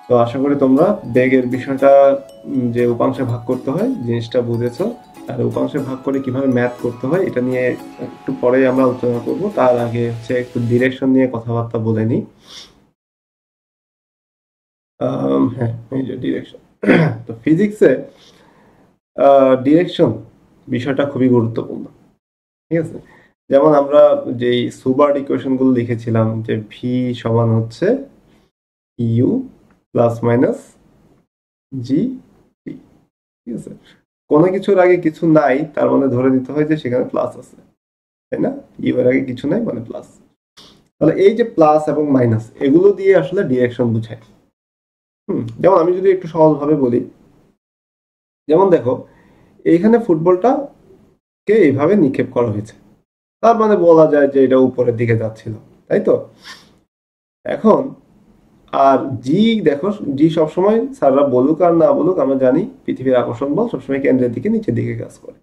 তো আশা করি তোমরা বেগের বিষয়টা যে উপাংশে ভাগ করতে হয় জিনিসটা বুঝেছো। আর উপাংশে ভাগ করে কিভাবে ম্যাথ করতে হয় এটা নিয়ে একটু পরে আমরা আলোচনা করব। তার আগে হচ্ছে একটু ডিরেকশন নিয়ে কথাবার্তা বলে নিই। হ্যাঁ, এই যে ডিরেকশন। তো ফিজিক্সে ডিরেকশন বিষয়টা খুবই গুরুত্বপূর্ণ। ঠিক আছে, যেমন আমরা যেই সুবার্ট ইকুয়েশন গুলো লিখেছিলাম যে ভি সমান হচ্ছে ইউ প্লাস মাইনাস জি টি। ঠিক আছে, কোনো কিছুর আগে কিছু নাই তার মানে ধরে নিতে হয় যে সেখানে প্লাস আছে, তাই না? ইউ এর আগে কিছু নাই মানে প্লাস। তাহলে এই যে প্লাস এবং মাইনাস এগুলো দিয়ে আসলে ডিরেকশন বুঝায়। যেমন আমি যদি একটু সহজভাবে বলি, যেমন দেখো এইখানে ফুটবলটা কে এইভাবে নিক্ষেপ করা হয়েছে, তার মানে বলা যায় যে এটা উপরের দিকে যাচ্ছিল, তাই তো? এখন আর জি দেখো, জি সবসময় স্যাররা বলুক আর না বলুক আমরা জানি পৃথিবীর আকর্ষণ বল সবসময় কেন্দ্রের দিকে নিচের দিকে কাজ করে।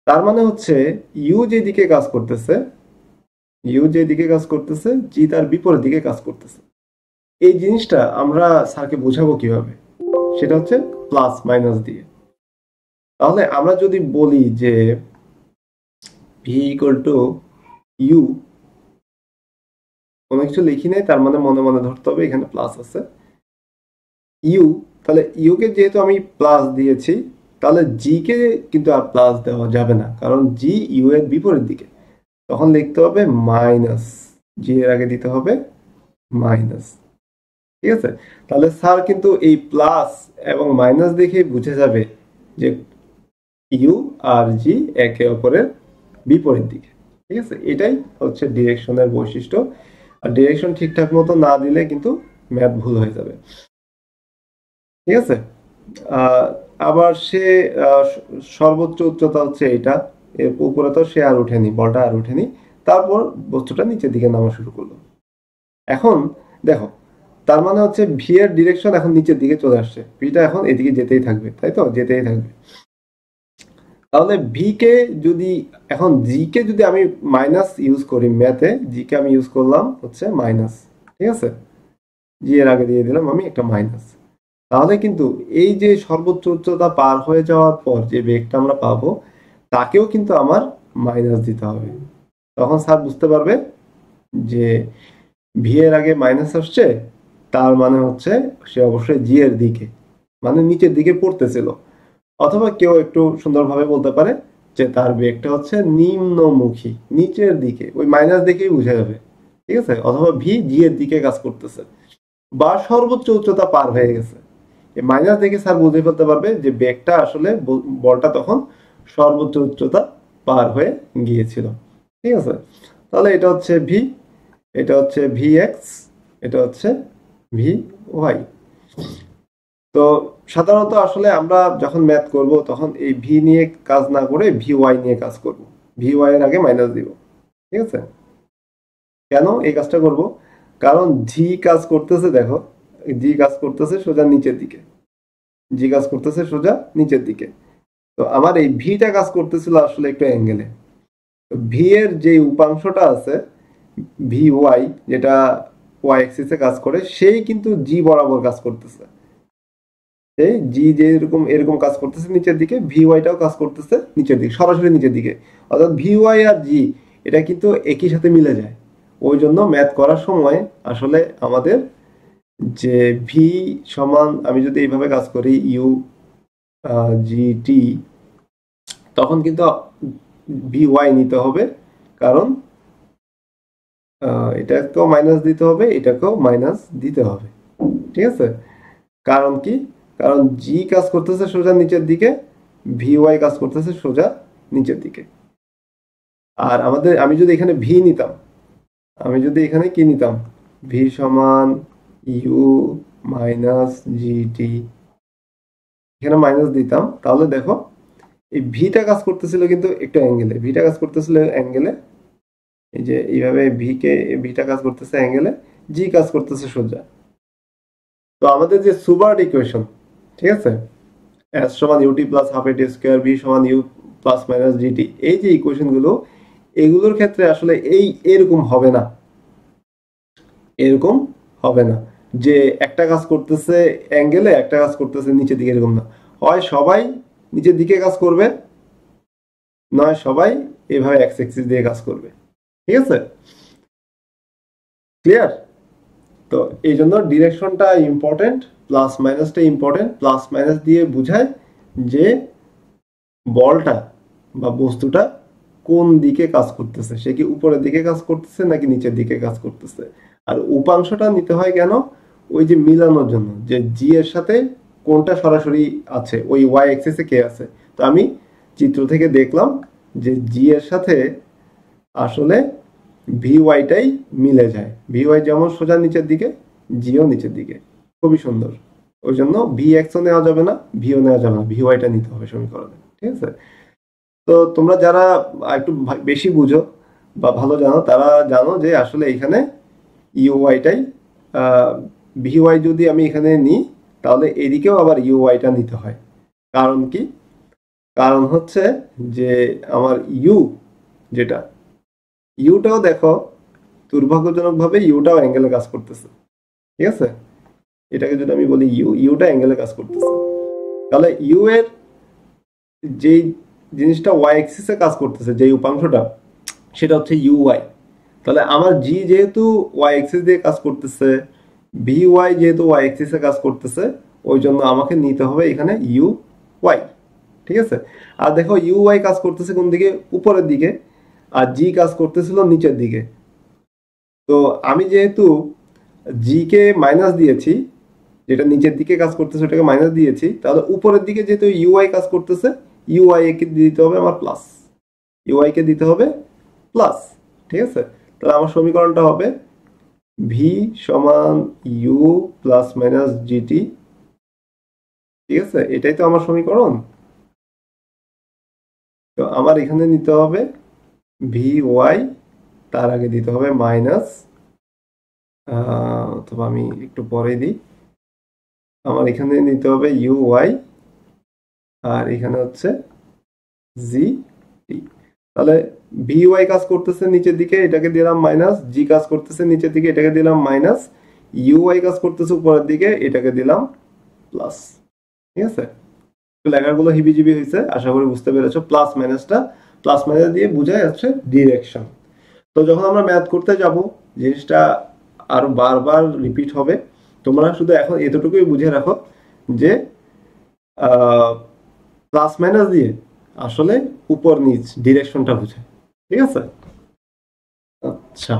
তার মানে হচ্ছে ইউ যে দিকে কাজ করতেছে, ইউ যে দিকে কাজ করতেছে জি তার বিপরীত দিকে কাজ করতেছে। এই জিনিসটা আমরা স্যারকে বোঝাবো কিভাবে? সেটা হচ্ছে প্লাস মাইনাস দিয়ে। তাহলে আমরা যদি বলি যে ভি ইকুয়াল টু ইউ, কোনো কিছু লিখি নাই তার মানে মনে মনে ধরতে হবে এখানে প্লাস আছে ইউ। তাহলে ইউ কে যেহেতু আমি প্লাস দিয়েছি তাহলে জি কে কিন্তু আর প্লাস দেওয়া যাবে না, কারণ জি ইউ এর বিপরীত দিকে। তখন লিখতে হবে মাইনাস, জি এর আগে দিতে হবে মাইনাস। ঠিক আছে, তাহলে স্যার কিন্তু এই প্লাস এবং মাইনাস দেখে বুঝে যাবে যে ইউ আর জি একে অপরের বিপরীত দিকে। ঠিক আছে, এটাই হচ্ছে ডিরেকশনের বৈশিষ্ট্য। আর ডিরেকশন ঠিকঠাক মতো না দিলে কিন্তু ম্যাথ ভুল হয়ে যাবে। ঠিক আছে, আহ, আবার সে সর্বোচ্চ উচ্চতা হচ্ছে এটা, এর উপরে তো সে আর উঠেনি, বলটা আর উঠেনি। তারপর বস্তুটা নিচের দিকে নামা শুরু করলো। এখন দেখো, তার মানে হচ্ছে ভি এর ডিরেকশন এখন নিচের দিকে চলে আসছে, ভিটা এখন এদিকে যেতেই থাকবে, তাই তো? যেতেই থাকবে। তাহলে ভি কে যদি, এখন জি কে যদি আমি মাইনাস ইউজ করি ম্যাথে, জি কে আমি ইউজ করলাম হচ্ছে মাইনাস। ঠিক আছে, জি এর আগে দিয়ে দিলাম আমি একটা মাইনাস। তাহলে কিন্তু এই যে সর্বোচ্চ উচ্চতা পার হয়ে যাওয়ার পর যে বেগটা আমরা পাবো তাকেও কিন্তু আমার মাইনাস দিতে হবে। তখন স্যার বুঝতে পারবে যে ভি এর আগে মাইনাস আসছে, তার মানে হচ্ছে সে অবশ্যই জি এর দিকে, মানে নিচের দিকে পড়তেছিল। অথবা কেউ একটু সুন্দরভাবে বলতে পারে যে তার বেগটা হচ্ছে নিম্নমুখী, নিচের দিকে, ওই মাইনাস দেখেই বোঝা যাবে। ঠিক আছে, অথবা ভি জি এর দিকে কাজ করতেছে বা সর্বোচ্চ উচ্চতা পার হয়ে গেছে। এই মাইনাস দেখে স্যার বুঝে ফেলতে পারবে যে বেগটা আসলে বলটা তখন সর্বোচ্চ উচ্চতা পার হয়ে গিয়েছিল। ঠিক আছে, তাহলে এটা হচ্ছে ভি, এটা হচ্ছে ভি এক্স, এটা হচ্ছে ভি ওয়াই। তো সাধারণত আসলে আমরা যখন ম্যাথ করব তখন এই ভি নিয়ে কাজ না করে ভি ওয়াই নিয়ে কাজ করব। ভি ওয়াই এর আগে মাইনাস দিব। ঠিক আছে, কেন এই কাজটা করব? কারণ জি কাজ করতেছে, দেখো জি কাজ করতেছে সোজা নিচের দিকে, জি কাজ করতেছে সোজা নিচের দিকে। তো আমার এই ভিটা কাজ করতেছিল আসলে একটু অ্যাঙ্গেলে। ভি এর যে উপাংশটা আছে ভি ওয়াই, যেটা ওয়াই অ্যাক্সিসে কাজ করে, সেই কিন্তু জি বরাবর কাজ করতেছে। এই জি যে এরকম এরকম কাজ করতেছে নিচের দিকে, ভি ওয়াইটাও কাজ করতেছে নিচের দিকে, সরাসরি নিচের দিকে। অর্থাৎ ভি ওয়াই আর জি এটা কিন্তু একই সাথে মিলে যায়। ওই জন্য ম্যাথ করার সময় আসলে আমাদের যে ভি সমান, আমি যদি এইভাবে কাজ করি ইউ জি টি, তখন কিন্তু ভি ওয়াই নিতে হবে, কারণ এটাকেও মাইনাস দিতে হবে, এটাকেও মাইনাস দিতে হবে। ঠিক আছে, কারণ কি? কারণ জি কাজ করতেছে সোজা নিচের দিকে, ভি ওয়াই কাজ করতেছে সোজা নিচের দিকে। আর আমাদের, আমি যদি এখানে ভি নিতাম, আমি যদি এখানে কি নিতাম, ভি সমান ইউ মাইনাস জি টি, এখানে মাইনাস দিতাম, তাহলে দেখো এই ভিটা কাজ করতেছিল কিন্তু একটু অ্যাঙ্গেলে, ভিটা কাজ করতেছিল অ্যাঙ্গেলে, এই যে এইভাবে ভিটা কাজ করতেছে অ্যাঙ্গেলে, জি কাজ করতেছে সোজা। তো আমাদের যে সুবার্ট ইকুয়েশন, ঠিক আছে, এস সমান ইউটি প্লাস হাফ এটি স্কোয়ার, ভি সমান ইউ প্লাস মাইনাস জিটি, এই যে ইকুয়েশন গুলো, এগুলোর ক্ষেত্রে আসলে এই এরকম হবে না, এরকম হবে না। যে একটা কাজ করতেছে অ্যাঙ্গেলে, একটা কাজ করতেছে নিচের দিকে, এরকম না। হয় সবাই নিচের দিকে কাজ করবে, নয় সবাই এভাবে এক্স অ্যাক্সিস দিয়ে কাজ করবে। ঠিক আছে, ক্লিয়ার? তো এই জন্য ডিরেকশনটা ইম্পর্টেন্ট, প্লাস মাইনাসটা ইম্পর্টেন্ট। প্লাস মাইনাস দিয়ে বুঝায় যে বলটা বা বস্তুটা কোন দিকে কাজ করতেছে, সে কি উপরের দিকে কাজ করতেছে নাকি নিচের দিকে কাজ করতেছে। আর উপাংশটা নিতে হয় কেন? ওই যে মিলানোর জন্য, যে জি এর সাথে কোনটা সরাসরি আছে, ওই ওয়াই এক্সিসে কে আছে। তো আমি চিত্র থেকে দেখলাম যে জি এর সাথে আসলে ভি ওয়াইটাই মিলে যায়। ভি ওয়াই যেমন সোজা নিচের দিকে, জিও নিচের দিকে। খুবই সুন্দর। ওই জন্য ভি এক্সও নেওয়া যাবে না, ভিও নেওয়া যাবে না, ভি ওয়াইটা নিতে হবে সমীকরণে। ঠিক আছে, তো তোমরা যারা একটু বেশি বুঝো বা ভালো জানো, তারা জানো যে আসলে এখানে ইউআইটাই, ভিওয়াই যদি আমি এখানে নিই তাহলে এদিকেও আবার ইউআইটা নিতে হয়। কারণ কি? কারণ হচ্ছে যে আমার ইউ, যেটা ইউটাও দেখো দুর্ভাগ্যজনকভাবে ইউটাও অ্যাঙ্গেলে কাজ করতেছে। ঠিক আছে, এটাকে যদি আমি বলি ইউটা অ্যাঙ্গেলে কাজ করতেছে, তাহলে ইউ এর যেই জিনিসটা ওয়াই এক্সিসে কাজ করতেছে, যেই উপাংশটা, সেটা হচ্ছে ইউআই। তাহলে আমার জি যেহেতু ওয়াই এক্সিস দিয়ে কাজ করতেছে, ভি ওয়াই যেহেতু ওয়াই এক্সিসে কাজ করতেছে, ওই জন্য আমাকে নিতে হবে এখানে ইউ ওয়াই। ঠিক আছে, আর দেখো ইউ ওয়াই কাজ করতেছে কোন দিকে? উপরের দিকে। আর জি কাজ করতেছিল নিচের দিকে। তো আমি যেহেতু জি কে মাইনাস দিয়েছি, যেটা নিচের দিকে কাজ করতেছে ওটাকে মাইনাস দিয়েছি, তাহলে উপরের দিকে যেহেতু ইউআই কাজ করতেছে, ইউআই কে দিতে হবে আমার প্লাস, ইউআই কে দিতে হবে প্লাস। ঠিক আছে, তাহলে আমার সমীকরণটা হবে ভি সমান ইউ প্লাস মাইনাস জিটি। ঠিক আছে, এটাই তো আমার সমীকরণ। তো আমার এখানে নিতে হবে ভি ওয়াই, তার আগে দিতে হবে মাইনাস, অথবা আমি একটু পরে দিই, আমার এখানে নিতে হবে ইউ ওয়াই, আর এখানে হচ্ছে জি টি। তাহলে ভি ওয়াই কাজ করতেছে নিচের দিকে, এটাকে দিলাম মাইনাস, জি কাজ করতেছে নিচের দিকে, এটাকে দিলাম মাইনাস, ইউ ওয়াই কাজ করতেছে উপরের দিকে, এটাকে দিলাম প্লাস। ঠিক আছে, লেখাগুলো হিবিজিবি হয়েছে, আশা করি বুঝতে পেরেছো। প্লাস মাইনাসটা, প্লাস মাইনাস দিয়ে বোঝায় যাচ্ছে ডিরেকশন। তো যখন আমরা ম্যাথ করতে যাব, জিনিসটা আরো বারবার রিপিট হবে। তোমরা শুধু এখন এতটুকুই বুঝে রাখো যে প্লাস মাইনাস দিয়ে আসলে উপর নিচ ডিরেকশনটা বোঝায়। ঠিক আছে, আচ্ছা।